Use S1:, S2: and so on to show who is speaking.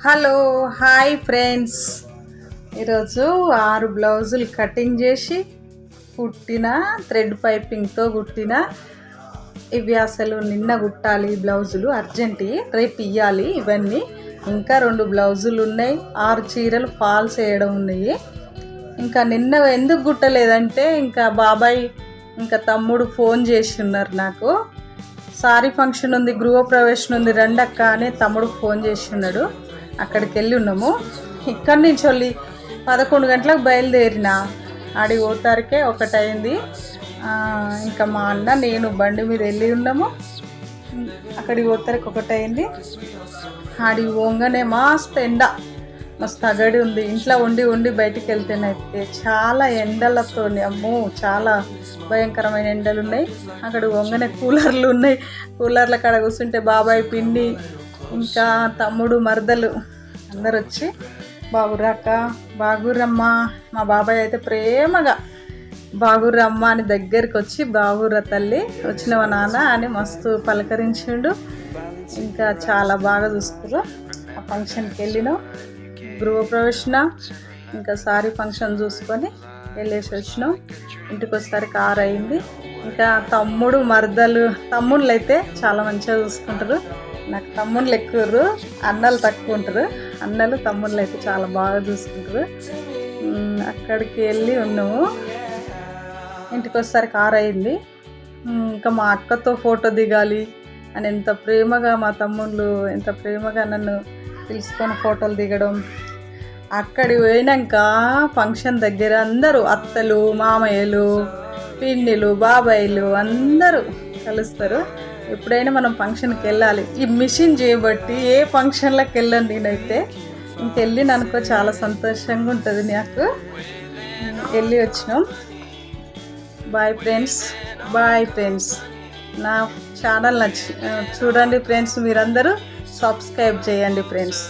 S1: Hello hi friends. ఈరోజు 6 బ్లౌజులు cutting చేసి కుట్టిన థ్రెడ్ పైపింగ్తో కుట్టిన ఇవి. అసలు నిన్న కుట్టాలి ఈ బ్లౌజులు, అర్జెంట్ రేపు ఇవ్వాలి. ఇవన్నీ ఇంకా 2 బ్లౌజులు ఉన్నాయి, 6 చీరలు ఫాల్స్ వేయడం ఉన్నాయి. ఇంకా నిన్న ఎందుకు కుట్టలేదంటే ఇంకా బాబాయ్ ఇంకా తమ్ముడు ఫోన్ చేసి ఉన్నారు నాకు. సారీ ఫంక్షన్ ఉంది, గృహప్రవేశం ఉంది, రండక్క అని తమ్ముడు ఫోన్ చేసి ఉన్నాడు. అక్కడికి వెళ్ళి ఉన్నాము. ఇక్కడి నుంచి వెళ్ళి 11 గంటలకు బయలుదేరిన, ఆడికి పోతారికే 1 అయింది. ఇంకా మా అన్న నేను బండి మీద వెళ్ళి ఉన్నాము. అక్కడికి పోతారికి 1 అయింది. ఆడికి పోగానే మస్తు అగడి ఉంది. ఇంట్లో ఉండి బయటికి వెళ్తేనైతే చాలా ఎండలతో అమ్మో చాలా భయంకరమైన ఎండలు ఉన్నాయి. అక్కడ పోగానే కూలర్లు ఉన్నాయి. కూలర్ల కాడ కూర్చుంటే బాబాయ్ పిన్ని ఇంకా తమ్ముడు మరదలు అందరు వచ్చి బాగురాక బాగురమ్మ, మా బాబాయ్ అయితే ప్రేమగా బాగురమ్మ అని దగ్గరికి వచ్చి బాగుర్ర తల్లి వచ్చినవా నాన్న అని మస్తు పలకరించిండు. ఇంకా చాలా బాగా చూసుకురు. ఆ ఫంక్షన్కి వెళ్ళినాం, గృహప్రవేశన ఇంకా సారీ ఫంక్షన్ చూసుకొని వెళ్ళేసి వచ్చినాం. ఇంటికి వచ్చేసరికి 6 అయింది. ఇంకా తమ్ముడు మరదలు, తమ్ముళ్ళు అయితే చాలా మంచిగా చూసుకుంటారు. నాకు తమ్ముళ్ళు ఎక్కువరు, అన్నలు తక్కువ ఉంటారు. అన్నలు తమ్ముళ్ళు అయితే చాలా బాగా చూసుకుంటారు. అక్కడికి వెళ్ళి ఉన్నాము. ఇంటికి వచ్చేసరికి 6 అయింది. ఇంకా మా అక్కతో ఫోటో దిగాలి అని ఎంత ప్రేమగా మా తమ్ముళ్ళు ఎంత ప్రేమగా నన్ను పిలుచుకొని ఫోటోలు దిగడం. అక్కడికి పోయినాక ఫంక్షన్ దగ్గర అందరూ అత్తలు మామయ్యలు పిన్నిలు బాబాయిలు అందరూ కలుస్తారు. ఎప్పుడైనా మనం ఫంక్షన్కి వెళ్ళాలి. ఈ మిషన్ చేయబట్టి ఏ ఫంక్షన్లకు వెళ్ళను నేనైతే. ఇంకెళ్ళి అనుకో చాలా సంతోషంగా ఉంటుంది నాకు. వెళ్ళి వచ్చినాం. Bye friends. నా ఛానల్ చూడండి ఫ్రెండ్స్, మీరందరూ సబ్స్క్రైబ్ చేయండి ఫ్రెండ్స్.